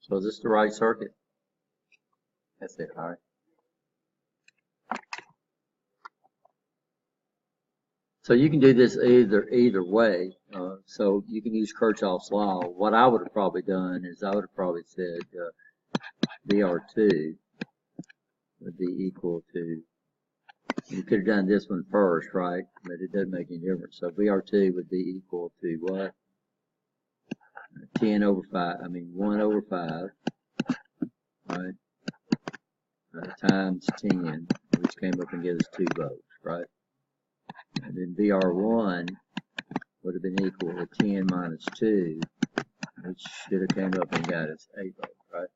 So is this the right circuit? That's it, all right. So you can do this either way. So you can use Kirchhoff's law. What I would have probably done is I would have probably said VR2 would be equal to, you could have done this one first, right? But it doesn't make any difference. So VR2 would be equal to what? 1 over 5, right? Times 10, which came up and gave us 2 volts, right? And then VR1 would have been equal to 10 minus 2, which should have came up and got us 8 volts, right?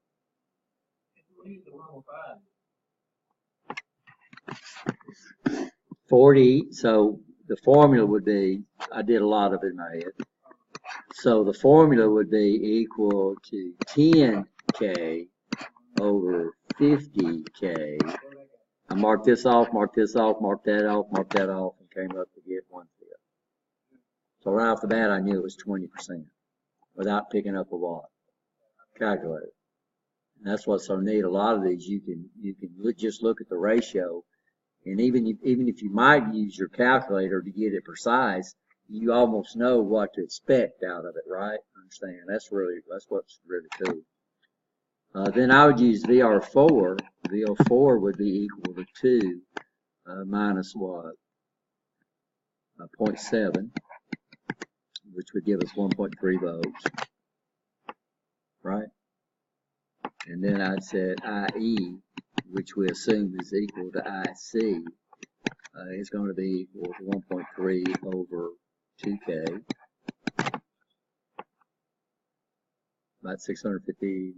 40, so the formula would be, I did a lot of it in my head. So the formula would be equal to 10K over 50K. I marked this off, marked this off, marked that off, marked that off, and came up to get 1/5. So right off the bat, I knew it was 20% without picking up a watt calculator. And that's what's so neat. A lot of these, you can just look at the ratio, and even if you might use your calculator to get it precise, you almost know what to expect out of it, right? Understand? That's what's really cool. Then I would use VR4. VR4 would be equal to 2 minus what? 0.7, which would give us 1.3 volts, right? And then I'd set IE, which we assume is equal to IC, is going to be equal to 1.3 over 2K, about 650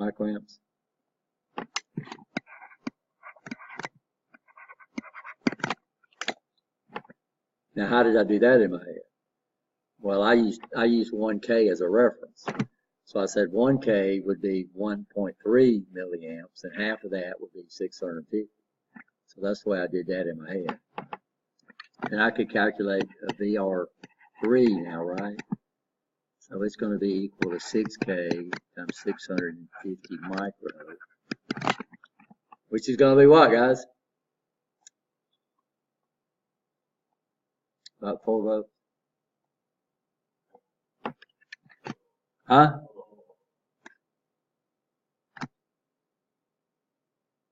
microamps. Now, how did I do that in my head? Well, I used 1K as a reference. So I said 1K would be 1.3 milliamps, and half of that would be 650. So that's the way I did that in my head. And I could calculate a VR3 now, right? So it's going to be equal to 6K times 650 micro, which is going to be what, guys? About 4 volts. Huh?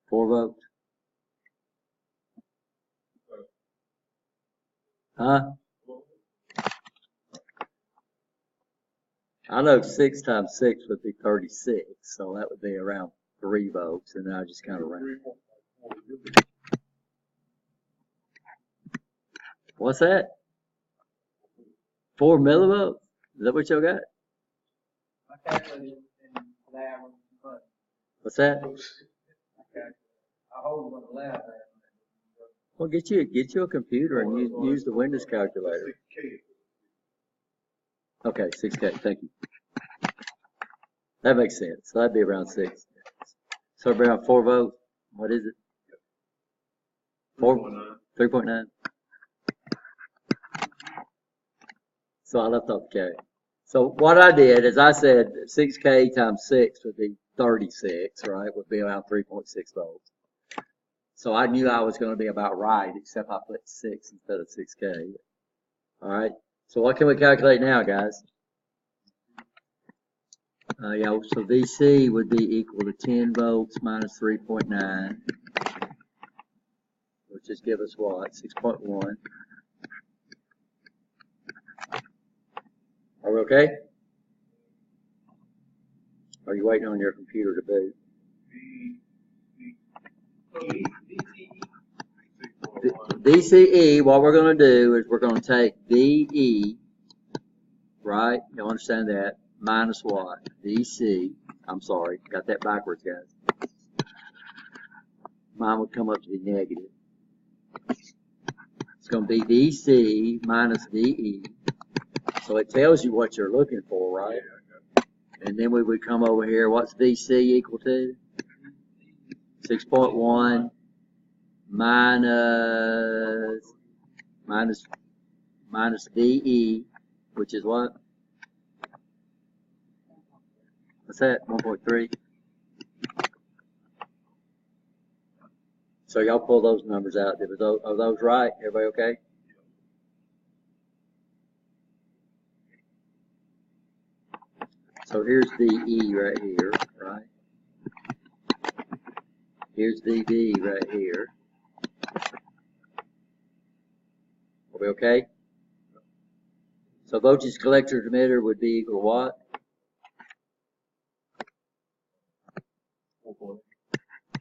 4 volts. Huh? I know 6 times 6 would be 36, so that would be around 3 volts, and then I just kind of ran. What's that? 4 millivolts? Is that what y'all got? What's that? Well, get you a computer and use the Windows calculator. Okay, 6K. Thank you. That makes sense. So that'd be around 6. So around 4 volts. What is it? 3.9. So I left off K. So what I did is I said 6K times 6 would be 36, right? Would be around 3.6 volts. So I knew I was going to be about right, except I put 6 instead of 6K. All right. So what can we calculate now, guys? Yeah, so VC would be equal to 10 volts minus 3.9, which just give us what? 6.1. Are we okay? Are you waiting on your computer to boot? VCE, what we're going to do is we're going to take VE, right? You understand that? Minus what? VC. I'm sorry, got that backwards, guys. Mine would come up to be negative. It's going to be VC minus VE. So it tells you what you're looking for, right? And then we would come over here. What's VC equal to? 6.1 minus VE, which is what? What's that? 1.3. So y'all pull those numbers out. Are those right? Everybody okay? So here's VE right here, right? Here's VB right here. Are we okay? So voltage collector emitter would be equal to what?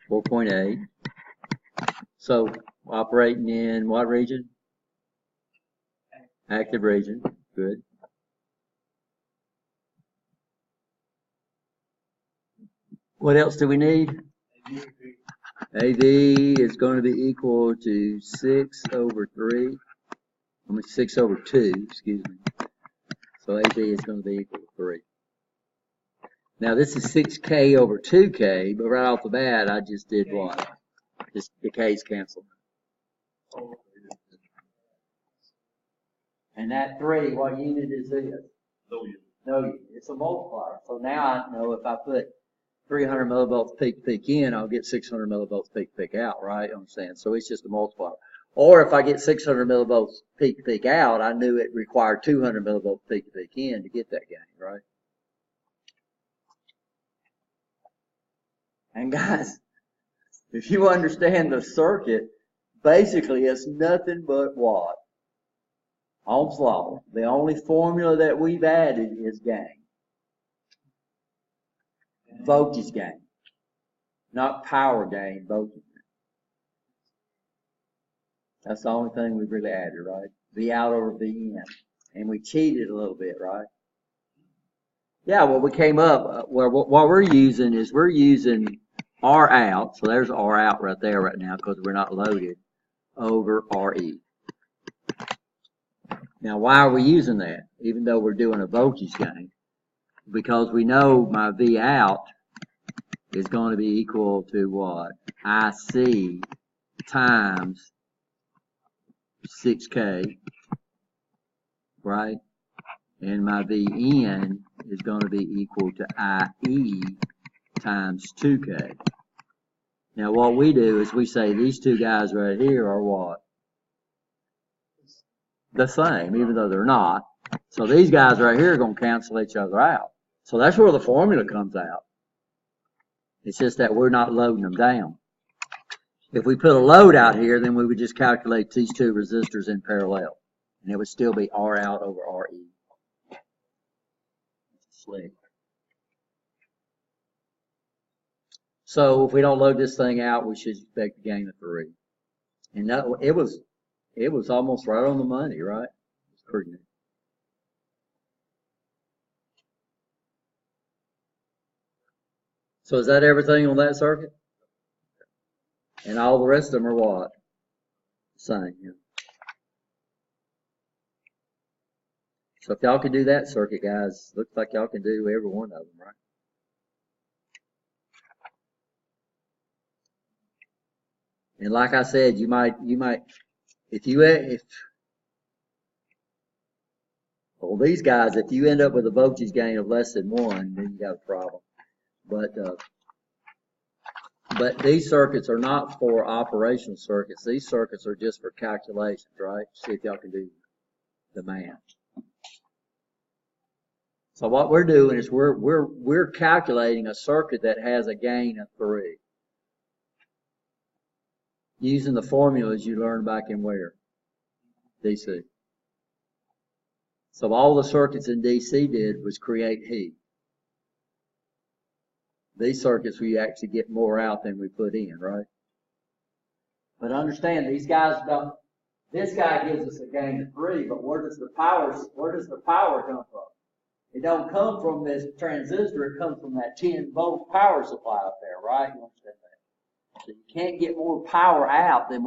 4.8. So operating in what region? Active region. Good. What else do we need? AV is going to be equal to 6 over 3. I mean 6 over 2, excuse me. So AV is going to be equal to 3. Now this is 6K over 2K, but right off the bat I just did what? Just the K's canceled. And that 3, what unit is this? No unit. No unit. It's a multiplier. So now I know if I put 300 millivolts peak to peak in, I'll get 600 millivolts peak to peak out, right? I'm saying, so it's just a multiplier. Or if I get 600 millivolts peak to peak out, I knew it required 200 millivolts peak to peak in to get that gain, right? And guys, if you understand the circuit, basically it's nothing but what? Ohm's law. The only formula that we've added is gain. Voltage gain. Not power gain, voltage gain. That's the only thing we've really added, right? V out over V in. And we cheated a little bit, right? Yeah, well, we came up, what we're using is we're using R out, so there's R out right there right now because we're not loaded, over RE. Now, why are we using that, even though we're doing a voltage gain? Because we know my V out is going to be equal to what? IC times 6K, right? And my Vn is going to be equal to IE times 2K. Now what we do is we say these two guys right here are what? The same, even though they're not. So these guys right here are going to cancel each other out. So that's where the formula comes out. It's just that we're not loading them down. If we put a load out here, then we would just calculate these two resistors in parallel. And it would still be R out over RE. Slick. So if we don't load this thing out, we should expect a gain of 3. And that, it was almost right on the money, right? It's pretty neat. So is that everything on that circuit? And all the rest of them are what? Same. Yeah. So if y'all can do that circuit, guys, looks like y'all can do every one of them, right? And like I said, you might, well, these guys, if you end up with a voltage gain of less than 1, then you got a problem. But these circuits are not for operational circuits. These circuits are just for calculations, right? See if y'all can do the math. So what we're doing is we're calculating a circuit that has a gain of 3. Using the formulas you learned back in where? DC. So all the circuits in DC did was create heat. These circuits we actually get more out than we put in, right? But understand these guys don't, this guy gives us a gain of 3, but where does the power come from? It don't come from this transistor, it comes from that 10-volt power supply up there, right? You understand that? So you can't get more power out than